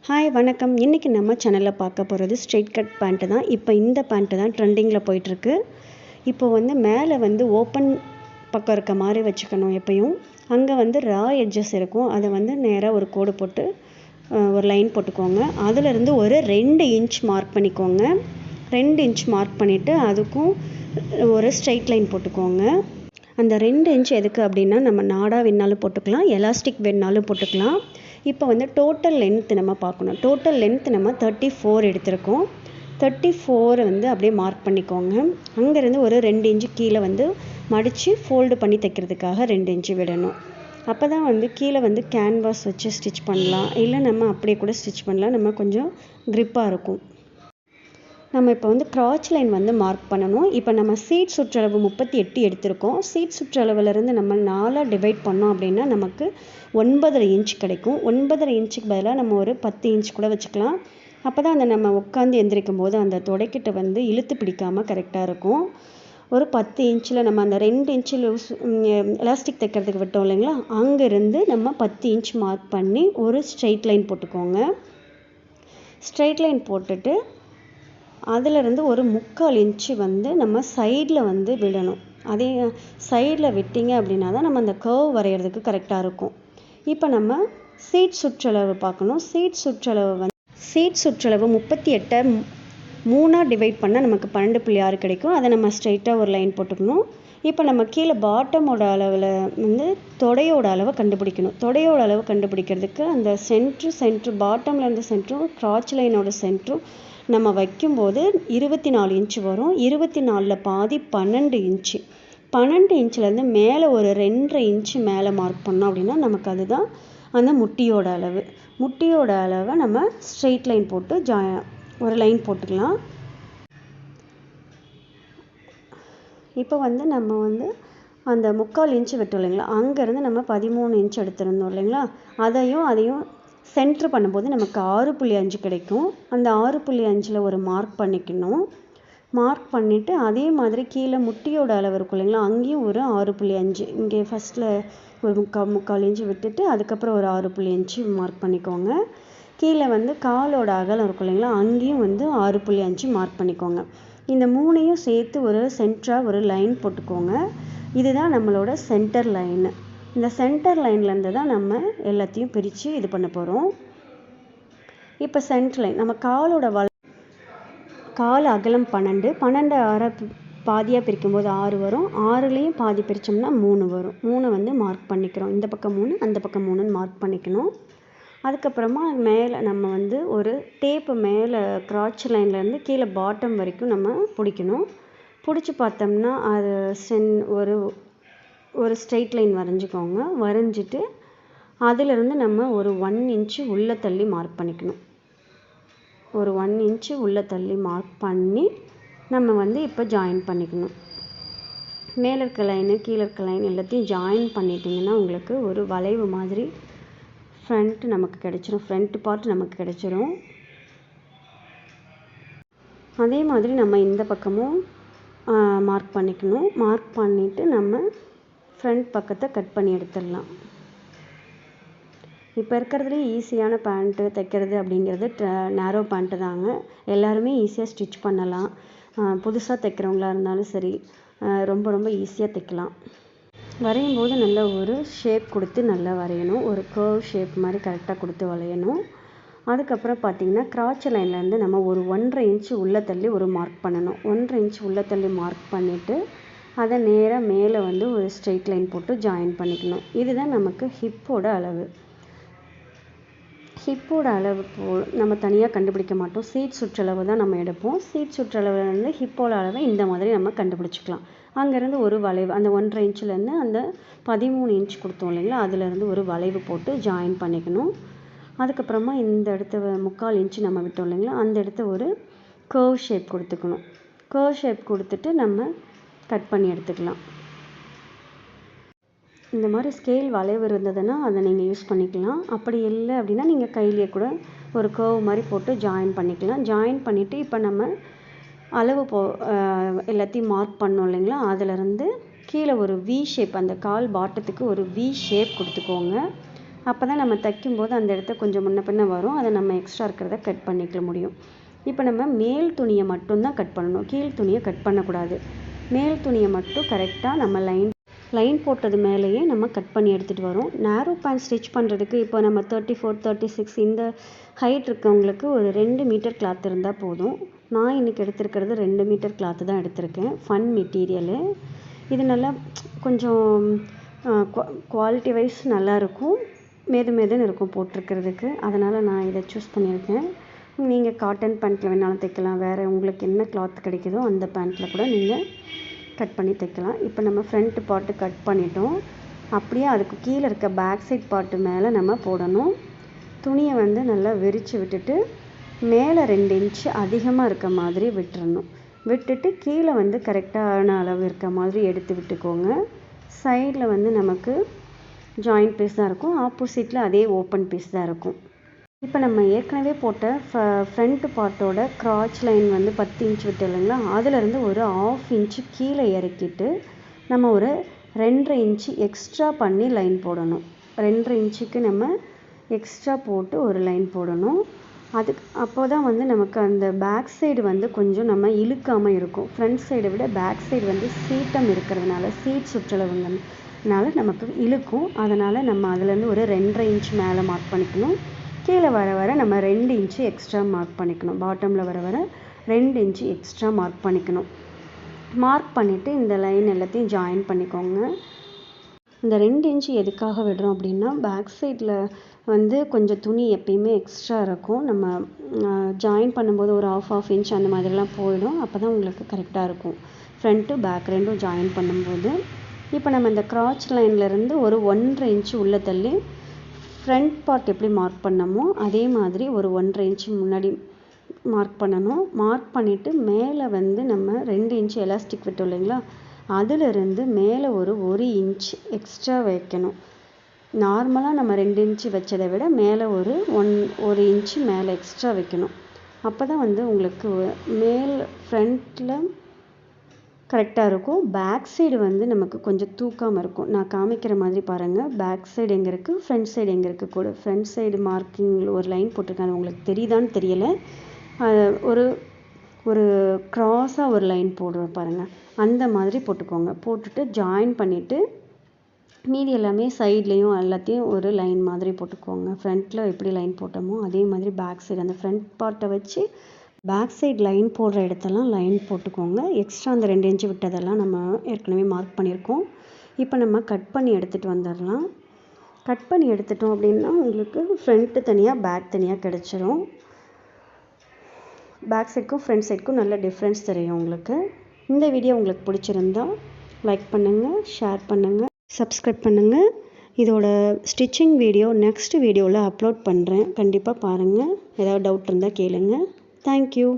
Hi வணக்கம். இன்றைக்கி நம்ம சேனலில் பார்க்க போகிறது ஸ்ட்ரெயிட் கட் பேண்ட்டு தான். இப்போ இந்த பேண்ட்டு தான் ட்ரெண்டிங்கில் போயிட்டுருக்கு. இப்போ மேலே ஓப்பன் பக்கம் இருக்க மாதிரி வச்சுக்கணும். எப்பயும் அங்கே ரா எட்ஜஸ் இருக்கும். அதை நேராக ஒரு கோடு போட்டு ஒரு லைன் போட்டுக்கோங்க. அதிலிருந்து ஒரு 2 இன்ச் மார்க் பண்ணிக்கோங்க. 2 இன்ச் மார்க் பண்ணிவிட்டு அதுக்கும் ஒரு ஸ்ட்ரெயிட் லைன் போட்டுக்கோங்க. அந்த 2 இன்ச் எதுக்கு அப்படின்னா, நம்ம நாடா வேணாலும் போட்டுக்கலாம், எலாஸ்டிக் வேணாலும் போட்டுக்கலாம். இப்போ டோட்டல் லென்த் நம்ம பார்க்கணும். டோட்டல் லென்த் நம்ம 34 எடுத்திருக்கோம். 34 அப்படியே மார்க் பண்ணிக்கோங்க. அங்கேருந்து ஒரு 2 இன்ச்சு கீழே மடித்து ஃபோல்டு பண்ணி தைக்கிறதுக்காக 2 இன்ச்சு விடணும். அப்போ தான் கீழே கேன்வாஸ் வச்சு ஸ்டிச் பண்ணலாம், இல்லை நம்ம அப்படியே கூட ஸ்டிச் பண்ணலாம். நம்ம கொஞ்சம் க்ரிப்பாக இருக்கும். நம்ம இப்போ கிராச் லைன் மார்க் பண்ணணும். இப்போ நம்ம சீட் சுற்றளவு 38 எடுத்திருக்கோம். சீட் சுற்றளவுலேருந்து நம்ம 4 டிவைட் பண்ணோம் அப்படின்னா நமக்கு 9.5 இன்ச் கிடைக்கும். 9.5 இன்ச்சுக்கு பதிலாக நம்ம ஒரு 10 இன்ச் கூட வச்சுக்கலாம். அப்போ தான் நம்ம உட்காந்து எந்திரிக்கும் போது அந்த தொடைக்கிட்ட இழுத்து பிடிக்காமல் கரெக்டாக இருக்கும். ஒரு 10 இன்ச்சில் நம்ம அந்த 2 இன்ச்சு லூஸ் எலாஸ்டிக் தைக்கிறதுக்கு விட்டோம் இல்லைங்களா, அங்கேருந்து நம்ம 10 இன்ச் மார்க் பண்ணி ஒரு ஸ்ட்ரெயிட் லைன் போட்டுக்கோங்க. ஸ்ட்ரெயிட் லைன் போட்டுட்டு அதிலிருந்து ஒரு 3/4 இன்ச்சு நம்ம சைடில் விடணும். அதே சைடில் விட்டிங்க அப்படின்னா தான் நம்ம அந்த கர்வ் வரைகிறதுக்கு கரெக்டாக இருக்கும். இப்போ நம்ம சீட் சுற்றளவு பார்க்கணும். சீட் சுற்றளவு 38 3ஆக டிவைட் பண்ணால் நமக்கு 12.6 கிடைக்கும். அதை நம்ம ஸ்ட்ரைட்டாக ஒரு லைன் போட்டுக்கணும். இப்போ நம்ம கீழே பாட்டமோட அளவில் தொடையோட அளவை கண்டுபிடிக்கணும். தொடையோட அளவு கண்டுபிடிக்கிறதுக்கு அந்த சென்ட்ரு பாட்டம்லேருந்து சென்ட்ரும் கிராச் லைனோட சென்ட்ரும் நம்ம வைக்கும்போது 24 இன்ச்சு வரும். 24ல் பாதி 12 இன்ச்சு. 12 இன்ச்சிலேருந்து மேலே ஒரு 2.5 இன்ச்சு மேலே மார்க் பண்ணோம் அப்படின்னா நமக்கு அதுதான் அந்த முட்டியோட அளவு. முட்டியோட அளவை நம்ம ஸ்ட்ரெயிட் லைன் போட்டு ஒரு லைன் போட்டுக்கலாம். இப்போ நம்ம அந்த 3/4 இன்ச்சு விட்டோம் இல்லைங்களா, அங்கேருந்து நம்ம 13 இன்ச் எடுத்திருந்தோம் இல்லைங்களா, அதையும் சென்ட்ரு பண்ணும்போது நமக்கு 6.5 கிடைக்கும். அந்த 6.5ல் ஒரு மார்க் பண்ணிக்கணும். மார்க் பண்ணிவிட்டு அதே மாதிரி கீழே முட்டியோட அளவு இருக்கும் இல்லைங்களா, அங்கேயும் ஒரு 6.5 இங்கே ஃபஸ்ட்டில் ஒரு 3/4 இன்ச்சு விட்டுட்டு அதுக்கப்புறம் ஒரு 6.5 மார்க் பண்ணிக்கோங்க. கீழே காலோட அகலம் இருக்கும் இல்லைங்களா, அங்கேயும் 6.5 மார்க் பண்ணிக்கோங்க. இந்த 3ஐயும் சேர்த்து ஒரு சென்டராக ஒரு லைன் போட்டுக்கோங்க. இதுதான் நம்மளோட சென்டர் லைனு. இந்த சென்டர் லைன்லேருந்து தான் நம்ம எல்லாத்தையும் பிரித்து இது பண்ண போகிறோம். இப்போ சென்டர் லைன் நம்ம கால் அகலம் 12 6 பாதியாக பிரிக்கும்போது 6 வரும். 6லேயும் பாதி பிரித்தோம்னா 3 வரும். 3 மார்க் பண்ணிக்கிறோம். இந்த பக்கம் 3 அந்த பக்கம் 3ன்னு மார்க் பண்ணிக்கணும். அதுக்கப்புறமா மேலே நம்ம ஒரு டேப்பு மேலே கிராச் லைன்லேருந்து கீழே பாட்டம் வரைக்கும் நம்ம பிடிக்கணும். பிடிச்சி பார்த்தோம்னா அது ஒரு ஸ்ட்ரெயிட் லைன் வரைஞ்சிக்கோங்க. வரைஞ்சிட்டு அதிலிருந்து நம்ம ஒரு 1 இன்ச்சு உள்ளே தள்ளி மார்க் பண்ணிக்கணும். ஒரு 1 இன்ச்சு உள்ளே தள்ளி மார்க் பண்ணி நம்ம இப்போ ஜாயின் பண்ணிக்கணும். மேலே இருக்க லைனு கீழே இருக்க லைன் எல்லாத்தையும் ஜாயின் பண்ணிட்டிங்கன்னா உங்களுக்கு ஒரு வளைவு மாதிரி ஃப்ரண்ட்டு நமக்கு கிடச்சிரும். ஃப்ரண்ட் பார்ட் நமக்கு கிடச்சிரும். அதே மாதிரி நம்ம இந்த பக்கமும் மார்க் பண்ணிக்கணும். மார்க் பண்ணிவிட்டு நம்ம ஃப்ரண்ட் பக்கத்தை கட் பண்ணி எடுத்துடலாம். இப்போ இருக்கிறதுலே ஈஸியான பேண்ட்டு தைக்கிறது அப்படிங்கிறது நேரோ பேண்ட்டு தாங்க. எல்லாருமே ஈஸியாக ஸ்டிச் பண்ணலாம். புதுசாக தைக்கிறவங்களா இருந்தாலும் சரி, ரொம்ப ரொம்ப ஈஸியாக தைக்கலாம். வரையும் போது நல்ல ஒரு ஷேப் கொடுத்து நல்லா வரையணும். ஒரு கர்வ் ஷேப் மாதிரி கரெக்டாக கொடுத்து வரையணும். அதுக்கப்புறம் பார்த்திங்கன்னா கிராச் லைன்லேருந்து நம்ம ஒரு 1.5 இன்ச்சு உள்ளே தள்ளி ஒரு மார்க் பண்ணணும். 1.5 இன்ச்சு உள்ளே தள்ளி மார்க் பண்ணிவிட்டு அதை நேராக மேலே ஒரு ஸ்ட்ரெயிட் லைன் போட்டு ஜாயின் பண்ணிக்கணும். இதுதான் நமக்கு ஹிப்போட அளவு. ஹிப்போட அளவு நம்ம தனியாக கண்டுபிடிக்க மாட்டோம். சீட் சுற்றளவு தான் நம்ம எடுப்போம். சீட் சுற்றளவுலேருந்து ஹிப்போட அளவை இந்த மாதிரி நம்ம கண்டுபிடிச்சிக்கலாம். அங்கேருந்து ஒரு வளைவு அந்த 1.5 இன்ச்சிலேருந்து அந்த 13 இன்ச் கொடுத்தோம் இல்லைங்களா, அதுலேருந்து ஒரு வளைவு போட்டு ஜாயின் பண்ணிக்கணும். அதுக்கப்புறமா இந்த இடத்த 3/4 இன்ச்சு நம்ம விட்டோம் இல்லைங்களா, அந்த இடத்த ஒரு கர்வ் ஷேப் கொடுத்துக்கணும். கர்வ் ஷேப் கொடுத்துட்டு நம்ம கட் பண்ணி எடுத்துக்கலாம். இந்த மாதிரி ஸ்கேல் வளைவு இருந்ததுன்னா அதை நீங்கள் யூஸ் பண்ணிக்கலாம். அப்படி இல்லை அப்படின்னா நீங்கள் கையிலேயே கூட ஒரு கர்வ் மாதிரி போட்டு ஜாயின் பண்ணிக்கலாம். ஜாயின் பண்ணிவிட்டு இப்போ நம்ம அளவு எல்லாத்தையும் மார்க் பண்ணோம் இல்லைங்களா, அதிலிருந்து கீழே ஒரு வி ஷேப், அந்த கால் பாட்டத்துக்கு ஒரு வி ஷேப் கொடுத்துக்கோங்க. அப்போ தான் நம்ம தைக்கும்போது அந்த இடத்த கொஞ்சம் முன்ன பின்ன வரும், அதை நம்ம எக்ஸ்ட்ரா இருக்கிறத கட் பண்ணிக்க முடியும். இப்போ நம்ம மேல் துணியை மட்டும்தான் கட் பண்ணணும், கீழ் துணியை கட் பண்ணக்கூடாது. மேல் துணியை மட்டும் கரெக்டாக நம்ம லைன் போட்டது மேலேயே நம்ம கட் பண்ணி எடுத்துகிட்டு வரோம். நேரோ பேண்ட் ஸ்டிச் பண்ணுறதுக்கு இப்போ நம்ம 34, 36 இந்த ஹைட் இருக்கவங்களுக்கு ஒரு 2 மீட்டர் கிளாத் இருந்தால் போதும். நான் இன்றைக்கி எடுத்துருக்கிறது 2 மீட்டர் கிளாத்து தான் எடுத்திருக்கேன். ஃபன் மெட்டீரியலு, இது நல்லா கொஞ்சம் குவாலிட்டி வைஸ் நல்லாயிருக்கும், மெதுன்னு இருக்கும் போட்டிருக்கிறதுக்கு. அதனால் நான் இதை சூஸ் பண்ணியிருக்கேன். நீங்கள் காட்டன் பேண்ட்டில் வேணாலும் தைக்கலாம், வேறு உங்களுக்கு என்ன கிளாத் கிடைக்குதோ அந்த பேண்ட்டில் கூட நீங்கள் கட் பண்ணி தைக்கலாம். இப்போ நம்ம ஃப்ரண்ட் பார்ட்டு கட் பண்ணிட்டோம். அப்படியே அதுக்கு கீழே இருக்க பேக் சைட் பார்ட்டு மேலே நம்ம போடணும். துணியை வந்து நல்லா விரித்து விட்டுட்டு மேலே 2 இன்ச்சு அதிகமாக இருக்க மாதிரி விட்டுறணும். விட்டுட்டு கீழே வந்து கரெக்டான அளவு இருக்க மாதிரி எடுத்து விட்டுக்கோங்க. சைடில் வந்து நமக்கு ஜாயிண்ட் பீஸ் தான் இருக்கும், ஆப்போசிட்டில் அதே ஓப்பன் பீஸ் தான் இருக்கும். இப்போ நம்ம ஏற்கனவே போட்ட ஃப்ரண்ட் பார்ட்டோட க்ராச் லைன் வந்து 10 இன்ச் விட்டு இல்லைங்களா, அதிலேருந்து ஒரு 1/2 இன்ச்சு கீழே இறக்கிட்டு நம்ம ஒரு 2.5 இன்ச்சு எக்ஸ்ட்ரா பண்ணி லைன் போடணும். 2.5 இன்ச்சுக்கு நம்ம எக்ஸ்ட்ரா போட்டு ஒரு லைன் போடணும். அப்போ தான் வந்து நமக்கு அந்த பேக் சைடு வந்து கொஞ்சம் நம்ம இழுக்காமல் இருக்கும். ஃப்ரண்ட் சைடை விட பேக் சைடு வந்து சீட்டம் இருக்கிறதுனால, சீட் சுற்றளவுங்கனால நமக்கு இழுக்கும். அதனால் நம்ம அதுலேருந்து ஒரு 2.5 இன்ச் மேலே மார்க் பண்ணிக்கணும். கீழே வர நம்ம 2 இன்ச்சு எக்ஸ்ட்ரா மார்க் பண்ணிக்கணும். பாட்டமில் வர 2 இன்ச்சு எக்ஸ்ட்ரா மார்க் பண்ணிக்கணும். மார்க் பண்ணிவிட்டு இந்த லைன் எல்லாத்தையும் ஜாயின் பண்ணிக்கோங்க. இந்த 2 இன்ச்சு எதுக்காக விடுறோம் அப்படின்னா, பேக் சைடில் வந்து கொஞ்சம் துணி எப்பயுமே எக்ஸ்ட்ரா இருக்கும். நம்ம ஜாயின் பண்ணும்போது ஒரு half இன்ச் அந்த மாதிரிலாம் போயிடும். அப்போ தான் உங்களுக்கு கரெக்டாக இருக்கும், ஃப்ரண்ட்டு பேக் ரெண்டும் ஜாயின் பண்ணும்போது. இப்போ நம்ம இந்த க்ராச் லைன்லேருந்து ஒரு 1.5 இன்ச்சு உள்ளே தள்ளி ஃப்ரண்ட் பார்ட் எப்படி மார்க் பண்ணமோ அதே மாதிரி ஒரு 1.5 இன்ச்சு முன்னாடி மார்க் பண்ணணும். மார்க் பண்ணிவிட்டு மேலே வந்து நம்ம 2 இன்ச்சு எலாஸ்டிக் விட்டோம் இல்லைங்களா, அதிலிருந்து மேலே ஒரு 1 இன்ச் எக்ஸ்ட்ரா வைக்கணும். நார்மலாக நம்ம 2 இன்ச்சு வச்சதை விட மேலே ஒரு 1 இன்ச்சு மேலே எக்ஸ்ட்ரா வைக்கணும். அப்போ தான் வந்து உங்களுக்கு மேல் ஃப்ரண்ட்டில் கரெக்டாக இருக்கும். பேக் சைடு வந்து நமக்கு கொஞ்சம் தூக்காமல் இருக்கும். நான் காமிக்கிற மாதிரி பாருங்கள், பேக் சைடு எங்கே இருக்குது, ஃப்ரண்ட் சைடு எங்கே இருக்குது. கூட ஃப்ரண்ட் சைடு மார்க்கிங்கில் ஒரு லைன் போட்டிருக்கேன், அது உங்களுக்கு தெரியுதான்னு தெரியலை. ஒரு க்ராஸாக ஒரு லைன் போடுவேன் பாருங்கள், அந்த மாதிரி போட்டுக்கோங்க. போட்டுட்டு ஜாயின் பண்ணிவிட்டு மீதி எல்லாமே சைட்லேயும் எல்லாத்தையும் ஒரு லைன் மாதிரி போட்டுக்கோங்க. ஃப்ரண்ட்டில் எப்படி லைன் போட்டோமோ அதே மாதிரி பேக் சைடு அந்த ஃப்ரண்ட் பார்ட்டை வச்சு பேக் சைடு லைன் போடுற இடத்தெல்லாம் லைன் போட்டுக்கோங்க. எக்ஸ்ட்ரா அந்த 2 இன்ச்சு விட்டதெல்லாம் நம்ம ஏற்கனவே மார்க் பண்ணியிருக்கோம். இப்போ நம்ம கட் பண்ணி எடுத்துகிட்டு வந்துடலாம். கட் பண்ணி எடுத்துட்டோம் அப்படின்னா உங்களுக்கு ஃப்ரண்ட்டு தனியாக பேக் தனியாக கிடச்சிரும். பேக் சைடுக்கும் ஃப்ரண்ட் சைடுக்கும் நல்ல டிஃப்ரென்ஸ் தெரியும் உங்களுக்கு. இந்த வீடியோ உங்களுக்கு பிடிச்சிருந்தா லைக் பண்ணுங்கள், ஷேர் பண்ணுங்கள், சப்ஸ்கிரைப் பண்ணுங்கள். இதோட ஸ்டிச்சிங் வீடியோ நெக்ஸ்ட் வீடியோவில் அப்லோட் பண்ணுறேன், கண்டிப்பாக பாருங்கள். ஏதாவது டவுட் இருந்தால் கேளுங்க. Thank you.